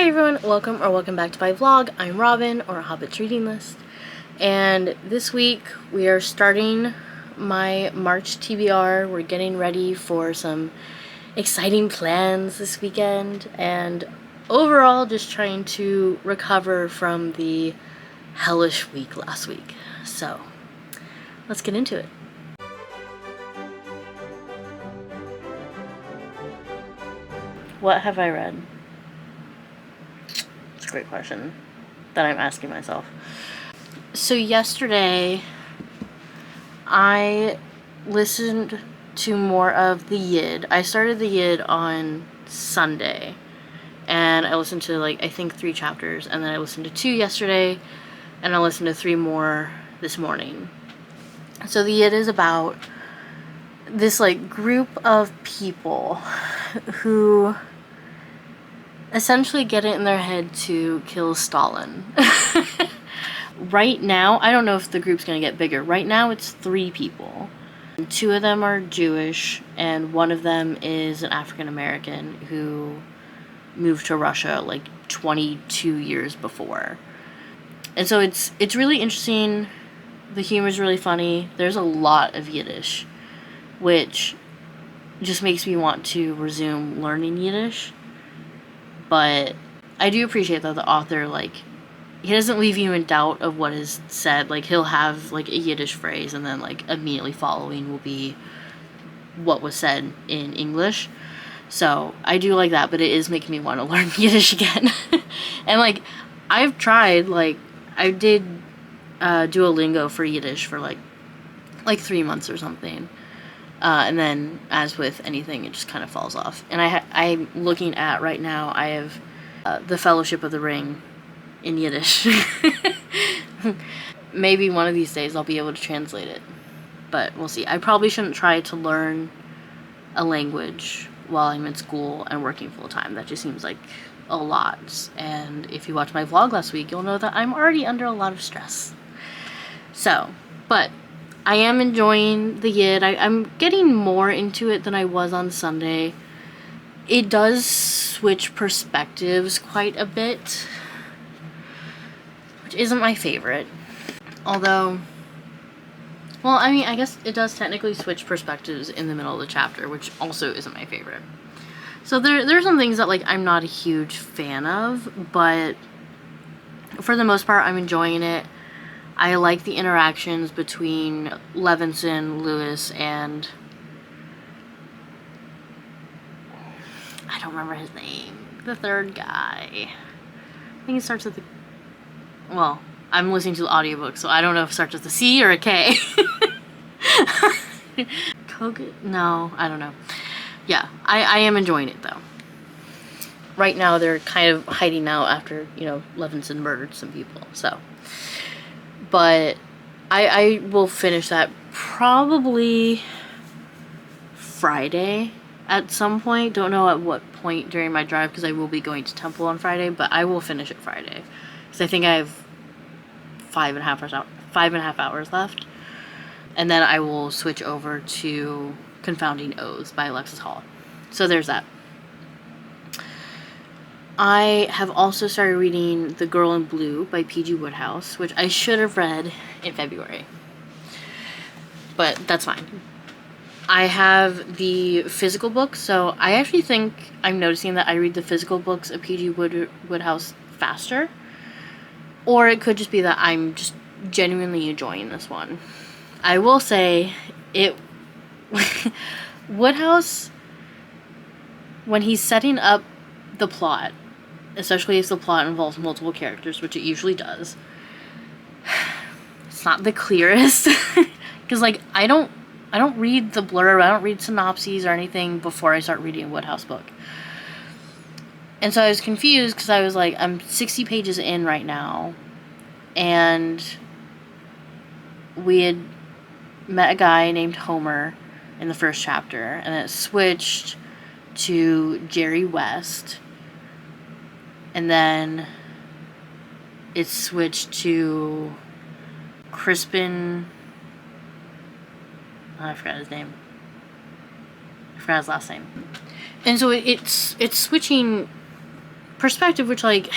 Hey everyone, welcome back to my vlog. I'm Robin, or Hobbit's Reading List, and this week we are starting my March TBR. We're getting ready for some exciting plans this weekend, and overall just trying to recover from the hellish week last week. So, let's get into it. What have I read? It's a great question that I'm asking myself. So yesterday, I listened to more of the Yid. I started the Yid on Sunday, and I listened to, I think 3 chapters, and then I listened to 2 yesterday, and I listened to 3 more this morning. So the Yid is about this, group of people who essentially get it in their head to kill Stalin. Right now, I don't know if the group's gonna get bigger. Right now, it's 3 people. 2 of them are Jewish, and 1 of them is an African American who moved to Russia 22 years before. And so it's really interesting. The humor's really funny. There's a lot of Yiddish, which just makes me want to resume learning Yiddish. But I do appreciate that the author, he doesn't leave you in doubt of what is said. He'll have, a Yiddish phrase, and then, immediately following will be what was said in English. So, I do like that, but it is making me want to learn Yiddish again. And, I've tried, I did Duolingo for Yiddish for, 3 months or something. And then, as with anything, it just kind of falls off. And I'm looking at, right now, I have The Fellowship of the Ring in Yiddish. Maybe one of these days I'll be able to translate it. But we'll see. I probably shouldn't try to learn a language while I'm in school and working full-time. That just seems like a lot. And if you watched my vlog last week, you'll know that I'm already under a lot of stress. So, but I am enjoying the Yid. I'm getting more into it than I was on Sunday. It does switch perspectives quite a bit, which isn't my favorite. Although, well, I mean, I guess it does technically switch perspectives in the middle of the chapter, which also isn't my favorite. So there's some things that, I'm not a huge fan of, but for the most part, I'm enjoying it. I like the interactions between Levinson, Lewis, and I don't remember his name. The third guy. I think it starts with the... Well, I'm listening to the audiobook, so I don't know if it starts with a C or a K. No, I don't know. Yeah, I am enjoying it, though. Right now, they're kind of hiding out after, Levinson murdered some people, so... But I will finish that probably Friday at some point. Don't know at what point during my drive, because I will be going to Temple on Friday, but I will finish it Friday. Because I think I have 5.5 hours left. And then I will switch over to Confounding Oaths by Alexis Hall. So there's that. I have also started reading The Girl in Blue by P.G. Wodehouse, which I should have read in February. But that's fine. I have the physical book, so I actually think I'm noticing that I read the physical books of P.G. Wodehouse faster. Or it could just be that I'm just genuinely enjoying this one. I will say, Wodehouse, when he's setting up the plot, especially if the plot involves multiple characters, which it usually does, it's not the clearest. Because, I don't read the blurb, I don't read synopses or anything before I start reading a Wodehouse book. And so I was confused, because I was I'm 60 pages in right now, and we had met a guy named Homer in the first chapter, and then it switched to Jerry West, and then it switched to Crispin... Oh, I forgot his name. I forgot his last name. And so it's switching perspective, which, like,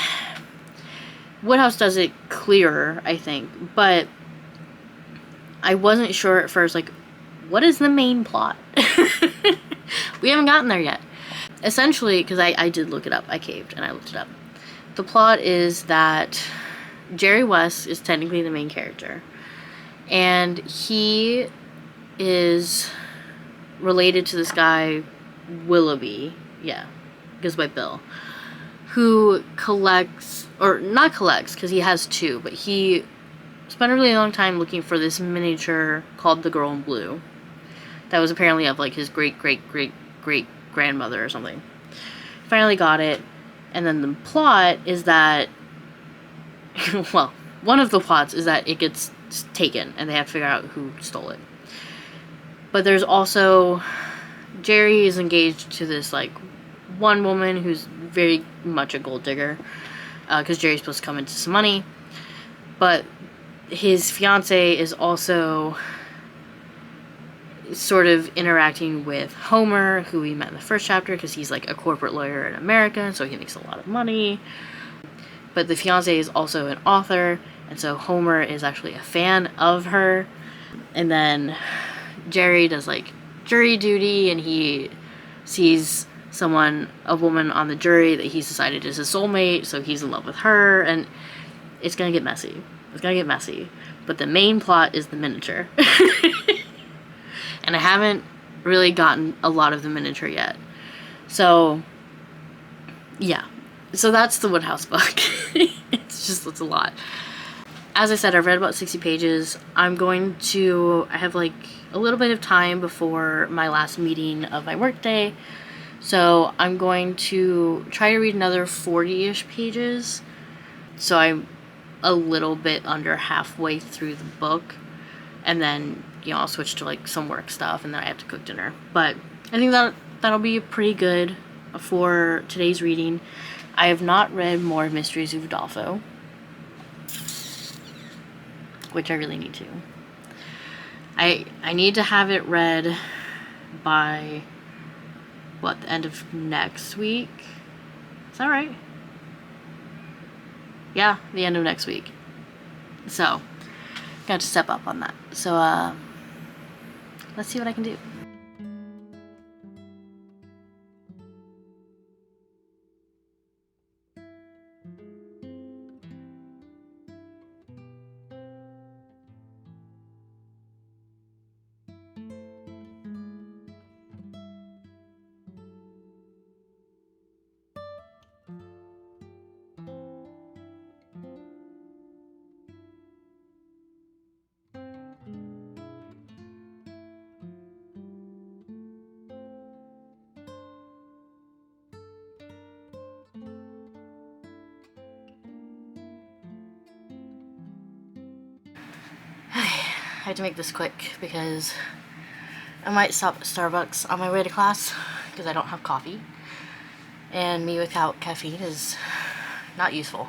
Wodehouse does it clearer, I think, but I wasn't sure at first, like, what is the main plot? We haven't gotten there yet. Essentially, because I did look it up, I caved and I looked it up. The plot is that Jerry West is technically the main character, and he is related to this guy, Willoughby, yeah, goes by Bill, who collects, or not collects, because he has two, but he spent a really long time looking for this miniature called the Girl in Blue that was apparently of, like, his great-great-great-great-grandmother or something. Finally got it, and then the plot is that, well, one of the plots is that it gets taken, and they have to figure out who stole it. But there's also, Jerry is engaged to this, like, one woman who's very much a gold digger, because Jerry's supposed to come into some money, but his fiance is also sort of interacting with Homer, who we met in the first chapter, because he's, like, a corporate lawyer in America, so he makes a lot of money. But the fiance is also an author, and so Homer is actually a fan of her. And then Jerry does, like, jury duty, and he sees a woman on the jury that he's decided is his soulmate, so he's in love with her, and it's gonna get messy. It's gonna get messy. But the main plot is the miniature. And I haven't really gotten a lot of the miniature yet. So, yeah. So that's the Wodehouse book. It's a lot. As I said, I've read about 60 pages. I have, like, a little bit of time before my last meeting of my workday. So I'm going to try to read another 40-ish pages. So I'm a little bit under halfway through the book. And then, you know, I'll switch to, like, some work stuff, and then I have to cook dinner. But I think that'll be pretty good for today's reading. I have not read more Mysteries of Udolpho, which I really need to. I need to have it read by, what, the end of next week? Is that right? Yeah, the end of next week. So, got to step up on that. So, let's see what I can do. I had to make this quick because I might stop at Starbucks on my way to class because I don't have coffee, and me without caffeine is not useful.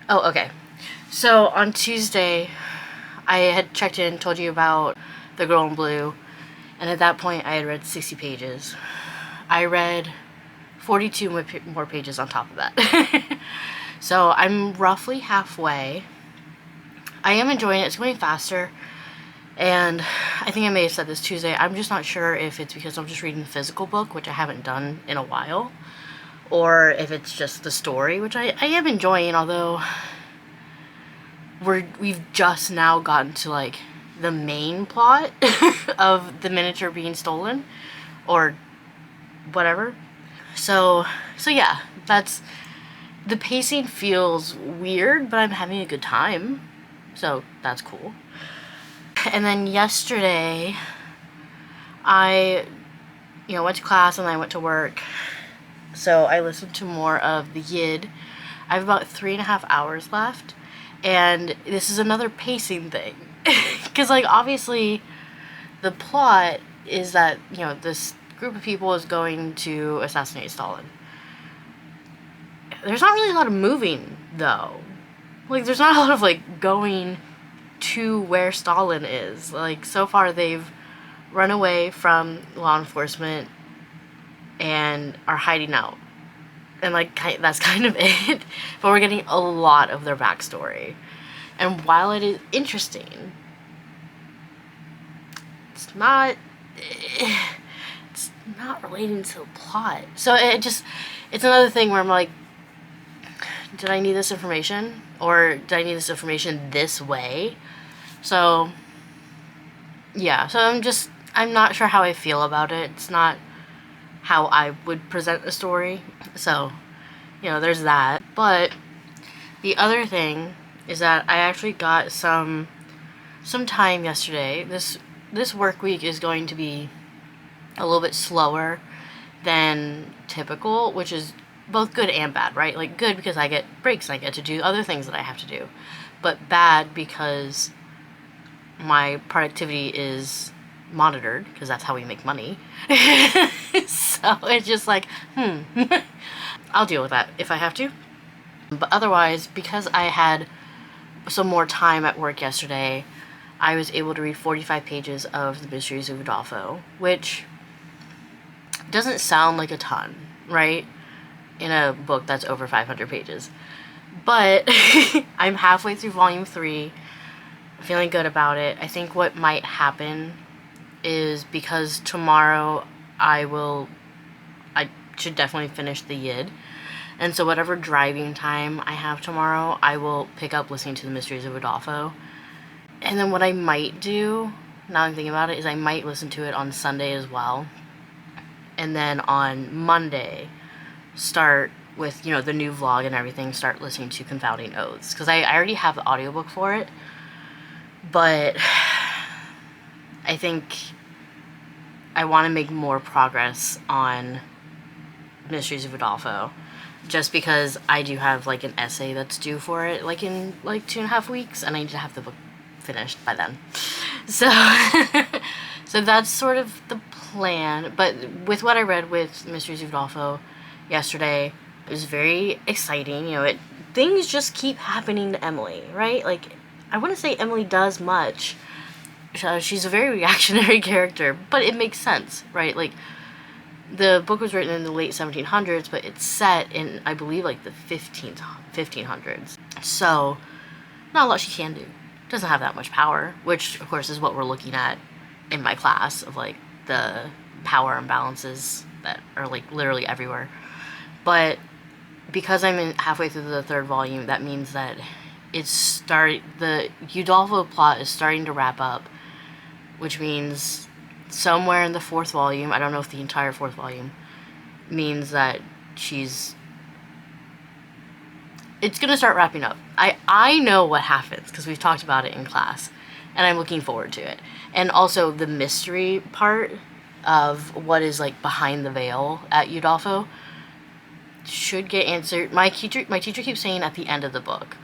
Oh, okay. So on Tuesday, I had checked in, told you about The Girl in Blue, and at that point I had read 60 pages. I read 42 more pages on top of that. So I'm roughly halfway. I am enjoying it. It's going faster. And I think I may have said this Tuesday. I'm just not sure if it's because I'm just reading the physical book, which I haven't done in a while, or if it's just the story, which I am enjoying, although we've just now gotten to, like, the main plot of the miniature being stolen or whatever. So yeah, the pacing feels weird, but I'm having a good time, so that's cool. And then yesterday, I, went to class and then I went to work, so I listened to more of the Yid. I have about 3.5 hours left, and this is another pacing thing, because, like, obviously, the plot is that, this group of people is going to assassinate Stalin. There's not really a lot of moving, though. Like, there's not a lot of, like, going to where Stalin is. Like, so far they've run away from law enforcement and are hiding out. And like that's kind of it. But we're getting a lot of their backstory. And while it is interesting, it's not relating to the plot. So it's another thing where I'm like, did I need this information? Or did I need this information this way? So yeah, so I'm not sure how I feel about it. It's not how I would present a story. So, you know, there's that. But the other thing is that I actually got some time yesterday. This work week is going to be a little bit slower than typical, which is both good and bad, right? Like good because I get breaks and I get to do other things that I have to do. But bad because my productivity is monitored, because that's how we make money. So it's just like, I'll deal with that if I have to. But otherwise, because I had some more time at work yesterday, I was able to read 45 pages of The Mysteries of Udolpho, which doesn't sound like a ton, right? In a book that's over 500 pages. But I'm halfway through volume 3, feeling good about it. I think what might happen is because tomorrow I should definitely finish the Yid. And so whatever driving time I have tomorrow, I will pick up listening to The Mysteries of Udolpho. And then what I might do, now I'm thinking about it, is I might listen to it on Sunday as well. And then on Monday, start with, you know, the new vlog and everything, start listening to Confounding Oaths. Because I already have the audiobook for it. But I think I want to make more progress on Mysteries of Udolpho. Just because I do have, like, an essay that's due for it, like, in, like, 2.5 weeks. And I need to have the book finished by then. So, so that's sort of the plan. But with what I read with Mysteries of Udolpho yesterday, it was very exciting. You know, things just keep happening to Emily, right? Like, I wouldn't say Emily does much. She's a very reactionary character, but it makes sense, right? Like, the book was written in the late 1700s, but it's set in, I believe, like, the 1500s. So, not a lot she can do. Doesn't have that much power, which, of course, is what we're looking at in my class, of, like, the power imbalances that are, like, literally everywhere. But because I'm halfway through the 3rd volume, that means that the Udolpho plot is starting to wrap up, which means somewhere in the 4th volume, I don't know if the entire 4th volume, means that it's gonna start wrapping up. I know what happens, because we've talked about it in class, and I'm looking forward to it. And also the mystery part of what is, like, behind the veil at Udolpho should get answered. My teacher keeps saying at the end of the book.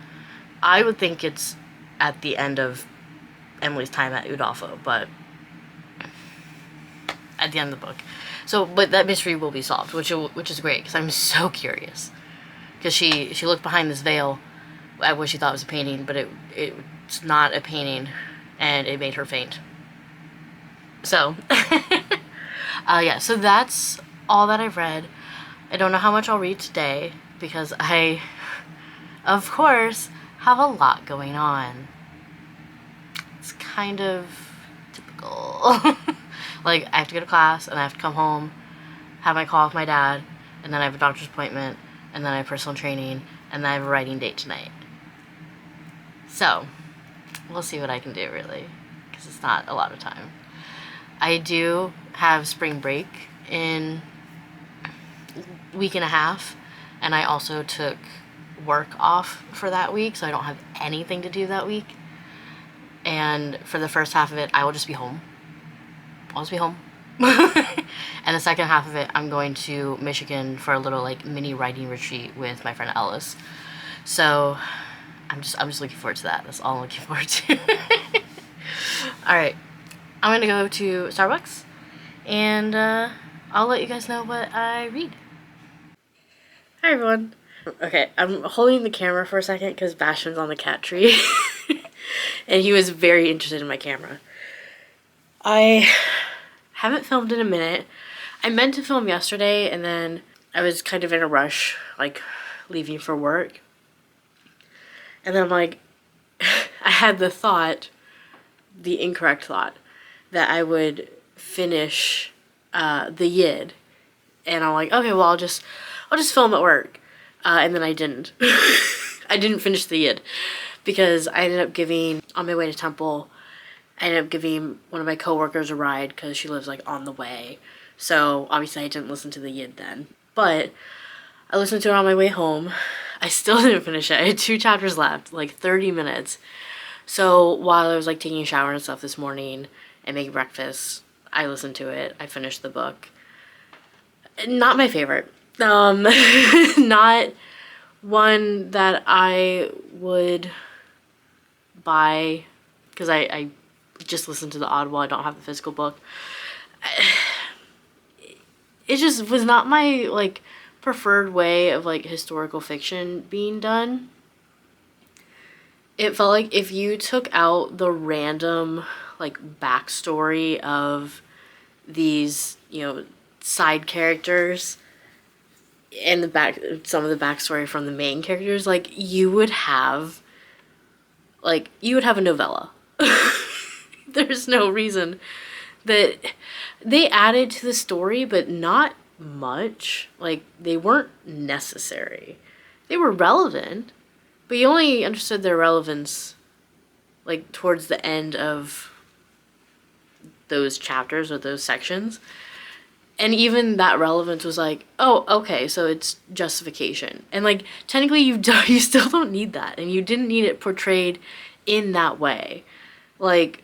I would think it's at the end of Emily's time at Udolpho, but at the end of the book. So, but that mystery will be solved, which is great, because I'm so curious. Because she looked behind this veil at what she thought was a painting, but it's not a painting, and it made her faint. So, yeah, so that's all that I've read. I don't know how much I'll read today, because I, of course, have a lot going on. It's kind of typical. Like, I have to go to class, and I have to come home, have my call with my dad, and then I have a doctor's appointment, and then I have personal training, and then I have a writing date tonight. So, we'll see what I can do, really, because it's not a lot of time. I do have spring break in a week and a half, and I also took work off for that week, so I don't have anything to do that week. And for the first half of it, I will just be home. I'll just be home. And the second half of it, I'm going to Michigan for a little, like, mini writing retreat with my friend Ellis. So I'm just looking forward to that. That's all I'm looking forward to. Alright, I'm gonna go to Starbucks, and I'll let you guys know what I read. Hi everyone. Okay, I'm holding the camera for a second because Bastion's on the cat tree. And he was very interested in my camera. I Haven't filmed in a minute. I meant to film yesterday, and then I was kind of in a rush, like leaving for work. And then I'm like, I had the thought, the incorrect thought, that I would finish the Yid. And I'm like, okay, well, I'll just film at work. And then I didn't. I didn't finish the Yid because I ended up giving, on my way to Temple, I ended up giving one of my coworkers a ride because she lives like on the way. So obviously I didn't listen to the Yid then. But I listened to it on my way home. I still didn't finish it. I had 2 chapters left, like 30 minutes. So while I was like taking a shower and stuff this morning and making breakfast, I listened to it. I finished the book. Not my favorite. Not one that I would buy because I just listened to the Audible. I don't have the physical book. It just was not my like preferred way of like historical fiction being done. It felt like if you took out the random like backstory of these, you know, side characters and some of the backstory from the main characters, like you would have a novella. There's no reason that they added to the story, but not much. Like they weren't necessary. They were relevant, but you only understood their relevance like towards the end of those chapters or those sections. And even that relevance was like, oh, okay, so it's justification. And like technically you still don't need that, and you didn't need it portrayed in that way. Like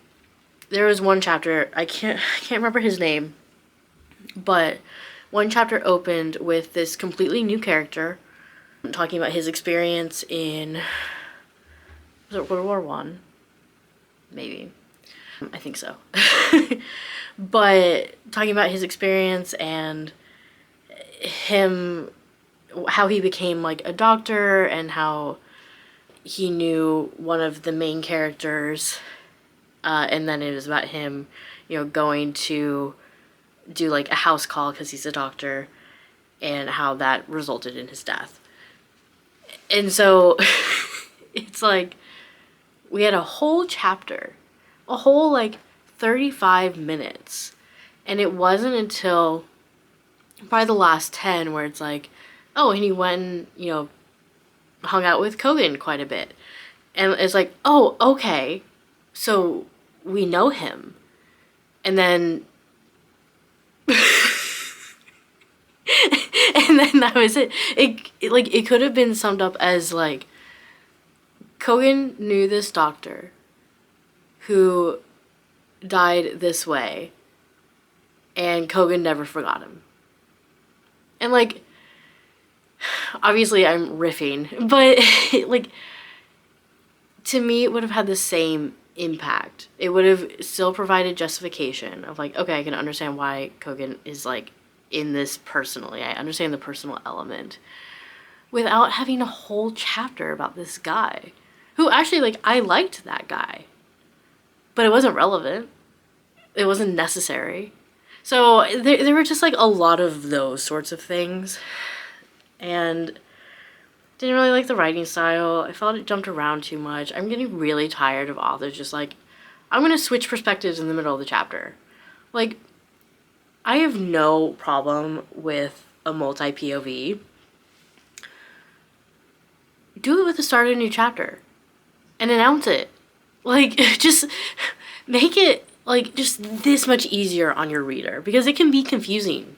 there was one chapter, I can't remember his name, but one chapter opened with this completely new character talking about his experience in, was it World War One? Maybe. I think so. But talking about his experience and him, how he became like a doctor and how he knew one of the main characters, and then it was about him, you know, going to do like a house call because he's a doctor, and how that resulted in his death. And so it's like we had a whole chapter, a whole like 35 minutes, and it wasn't until probably the last 10 where it's like, oh, and he went and, you know, hung out with Kogan quite a bit, and it's like, oh, okay, so we know him. And then and then that was it. It could have been summed up as like, Kogan knew this doctor who died this way, and Kogan never forgot him. And like, obviously I'm riffing, but like, to me it would have had the same impact. It would have still provided justification of like, okay, I can understand why Kogan is like in this personally. I understand the personal element without having a whole chapter about this guy who actually, like, I liked that guy, but it wasn't relevant. It wasn't necessary. So there were just like a lot of those sorts of things, and didn't really like the writing style. I felt it jumped around too much. I'm getting really tired of authors just like, I'm gonna switch perspectives in the middle of the chapter. Like, I have no problem with a multi-POV. Do it with the start of a new chapter and announce it. Like, just make it like just this much easier on your reader, because it can be confusing.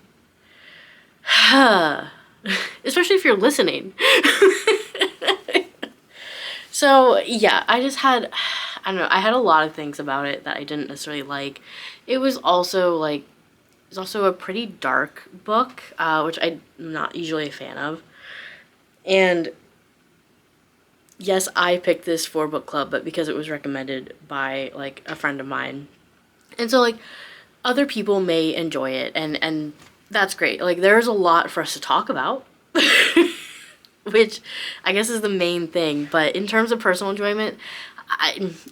Especially if you're listening. So yeah, I don't know, I had a lot of things about it that I didn't necessarily like. It was also a pretty dark book, which I'm not usually a fan of. And yes, I picked this for book club, but because it was recommended by like a friend of mine. And so like other people may enjoy it, and that's great. Like, there's a lot for us to talk about, which I guess is the main thing. But in terms of personal enjoyment,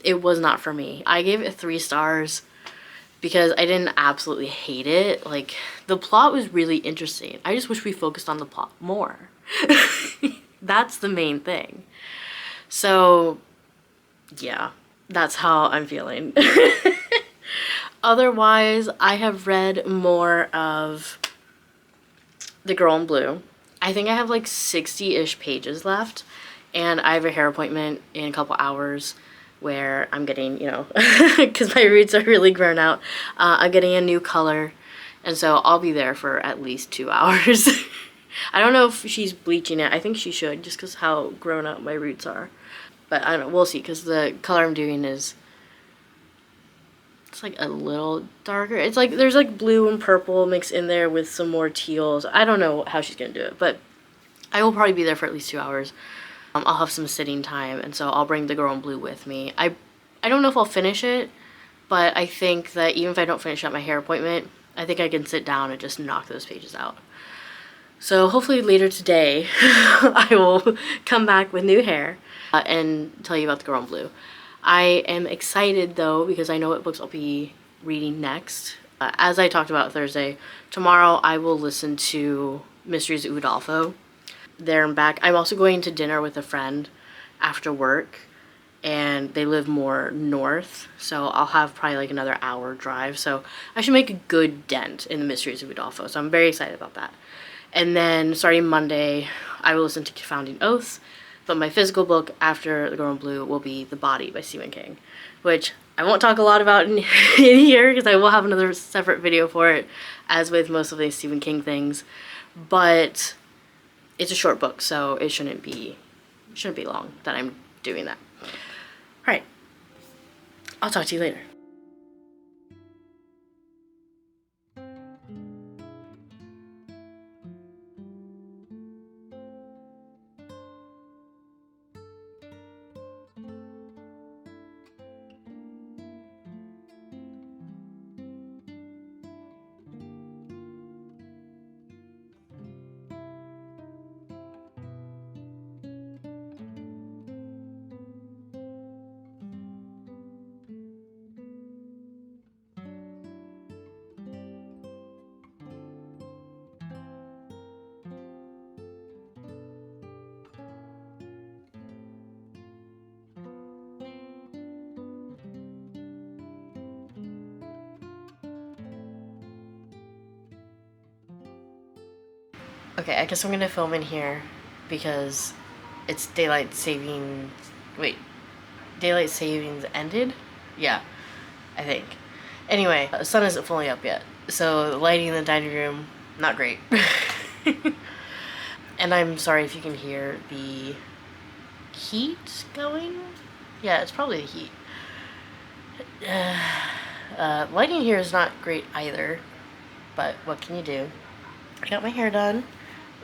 it was not for me. I gave it 3 stars, because I didn't absolutely hate it. Like, the plot was really interesting. I just wish we focused on the plot more. That's the main thing. So, yeah, that's how I'm feeling. Otherwise, I have read more of The Girl in Blue. I think I have like 60-ish pages left, and I have a hair appointment in a couple hours where I'm getting, you know, because my roots are really grown out, I'm getting a new color, and so I'll be there for at least 2 hours. I don't know if she's bleaching it. I think she should, just because how grown out my roots are. But I don't know, we'll see, because the color I'm doing is, it's like a little darker. It's like, there's like blue and purple mixed in there with some more teals. I don't know how she's gonna do it, but I will probably be there for at least 2 hours. I'll have some sitting time, and so I'll bring The Girl in Blue with me. I don't know if I'll finish it, but I think that even if I don't finish at my hair appointment, I think I can sit down and just knock those pages out. So hopefully later today, I will come back with new hair and tell you about The Girl in Blue. I am excited though, because I know what books I'll be reading next. As I talked about Thursday, tomorrow I will listen to Mysteries of Udolpho. There and back. I'm also going to dinner with a friend after work, and they live more north, so I'll have probably like another hour drive, so I should make a good dent in the Mysteries of Udolpho, so I'm very excited about that. And then starting Monday, I will listen to Confounding Oaths, but my physical book after The Girl in Blue will be The Body by Stephen King, which I won't talk a lot about in here because I will have another separate video for it, as with most of these Stephen King things, but it's a short book, so it shouldn't be long that I'm doing that. All right, I'll talk to you later. Okay, I guess I'm gonna film in here because it's daylight savings. Wait, daylight savings ended? Yeah, I think. Anyway, the sun isn't fully up yet, so the lighting in the dining room, not great. And I'm sorry if you can hear the heat going. Yeah, it's probably the heat. Lighting here is not great either, but what can you do? I got my hair done.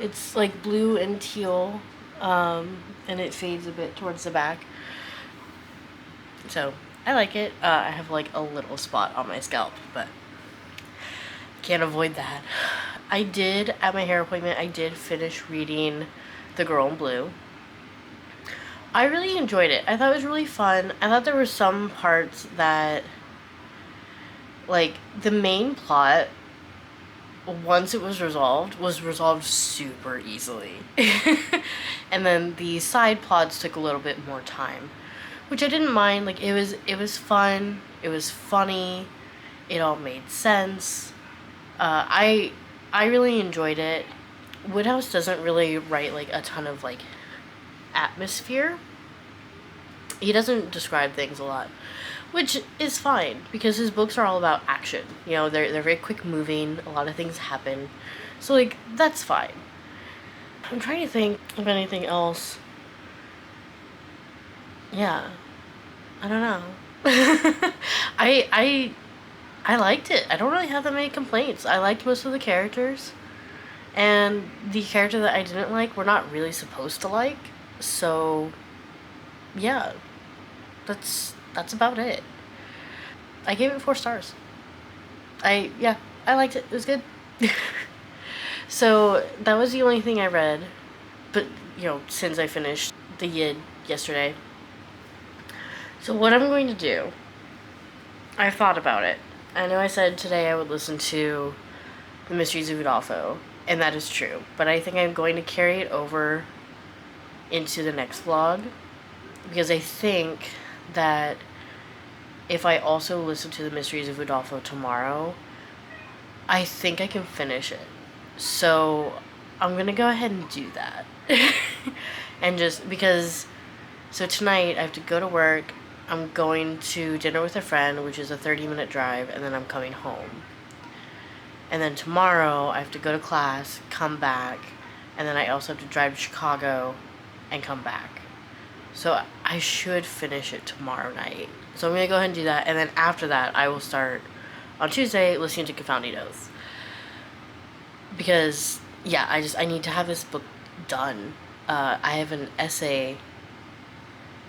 It's like blue and teal, and it fades a bit towards the back. So I like it. I have like a little spot on my scalp, but can't avoid that. I did, at my hair appointment, I did finish reading The Girl in Blue. I really enjoyed it. I thought it was really fun. I thought there were some parts that, like, the main plot, once it was resolved super easily. And then the side plots took a little bit more time, which I didn't mind. Like, it was fun, it was funny, it all made sense. I really enjoyed it. Wodehouse doesn't really write like a ton of like atmosphere. He doesn't describe things a lot, which is fine because his books are all about action. You know, they're very quick moving, a lot of things happen. So like that's fine. I'm trying to think of anything else. Yeah. I don't know. I liked it. I don't really have that many complaints. I liked most of the characters. And the character that I didn't like, we're not really supposed to like. So, yeah. That's about it. I gave it 4 stars. I liked it. It was good. So, that was the only thing I read. But, you know, since I finished the Yid yesterday. So what I'm going to do, I've thought about it. I know I said today I would listen to The Mysteries of Udolpho, and that is true, but I think I'm going to carry it over into the next vlog, because I think that if I also listen to The Mysteries of Udolpho tomorrow, I think I can finish it. So I'm gonna go ahead and do that. And just because, so tonight I have to go to work, I'm going to dinner with a friend, which is a 30-minute drive, and then I'm coming home. And then tomorrow I have to go to class, come back, and then I also have to drive to Chicago and come back. So I should finish it tomorrow night. So I'm going to go ahead and do that, and then after that I will start on Tuesday listening to Confoundidos. Because, yeah, I need to have this book done. I have an essay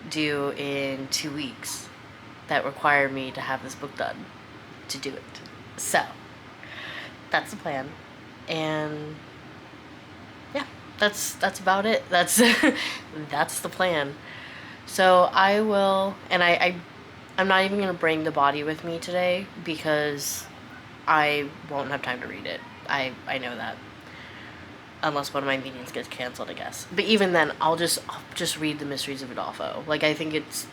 due in 2 weeks that require me to have this book done to do it. So that's the plan, and yeah, that's about it. That's the plan. So I will, and I'm not even gonna bring the body with me today because I won't have time to read it. I know that. Unless one of my meetings gets canceled, I guess. But even then, I'll just read The Mysteries of Udolpho. Like, I think it's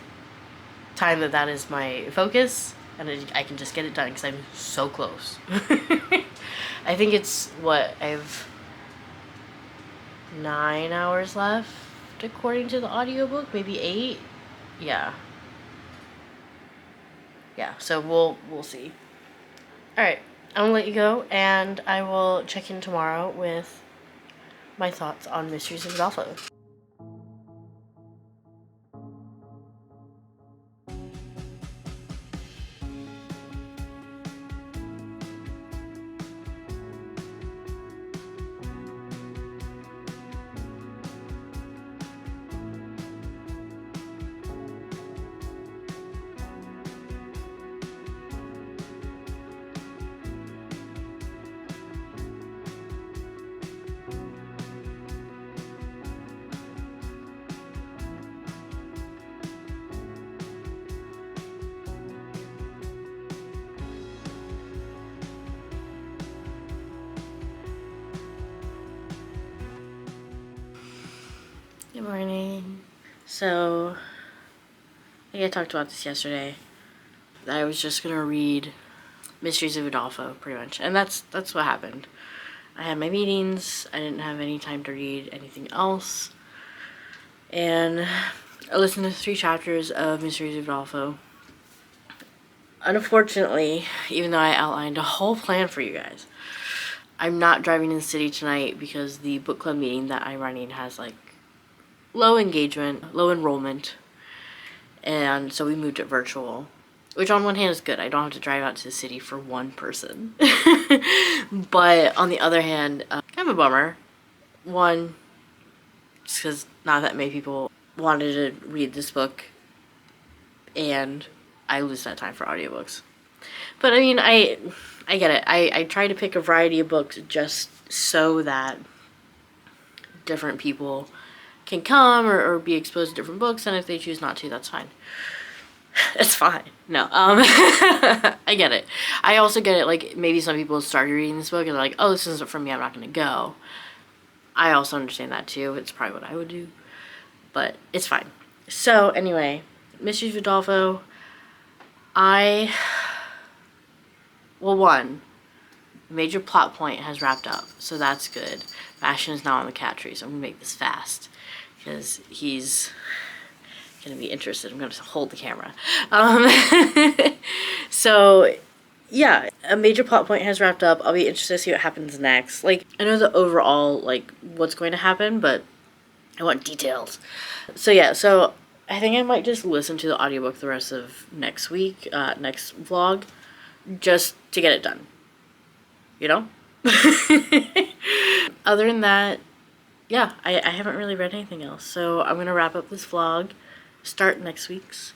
time that is my focus, and I can just get it done because I'm so close. I think it's, what, I have 9 hours left, according to the audiobook, maybe 8? Yeah. Yeah, so we'll see. Alright, I'm gonna let you go, and I will check in tomorrow with my thoughts on Mysteries of Udolpho. Good morning. So, I think I talked about this yesterday. I was just gonna read Mysteries of Udolpho, pretty much, and that's what happened. I had my meetings. I didn't have any time to read anything else, and I listened to 3 chapters of Mysteries of Udolpho. Unfortunately, even though I outlined a whole plan for you guys, I'm not driving in the city tonight because the book club meeting that I'm running has like low engagement, low enrollment, and so we moved it virtual, which on one hand is good. I don't have to drive out to the city for one person. But on the other hand, kind of a bummer. One, just because not that many people wanted to read this book, and I lose that time for audiobooks. But I mean, I get it. I try to pick a variety of books just so that different people can come or be exposed to different books, and if they choose not to, that's fine. It's fine. No, I get it. I also get it, like, maybe some people started reading this book and they're like, oh, this isn't for me, I'm not gonna go. I also understand that too. It's probably what I would do, but it's fine. So anyway, Mysteries of Udolpho, one, major plot point has wrapped up, so that's good. Bastion is now on the cat tree, so I'm gonna make this fast because he's gonna be interested. I'm gonna hold the camera. So yeah, a major plot point has wrapped up. I'll be interested to see what happens next. Like, I know the overall, like, what's going to happen, but I want details. So yeah, so I think I might just listen to the audiobook the rest of next week, next vlog, just to get it done. You know? Other than that, yeah, I haven't really read anything else. So I'm going to wrap up this vlog, start next week's,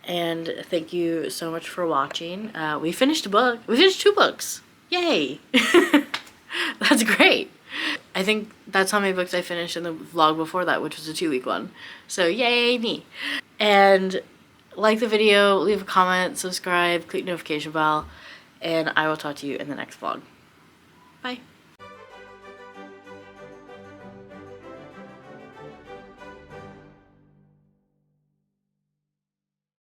and thank you so much for watching. We finished a book. We finished 2 books. Yay! That's great. I think that's how many books I finished in the vlog before that, which was a 2-week one. So yay me. And like the video, leave a comment, subscribe, click notification bell. and I will talk to you in the next vlog. Bye.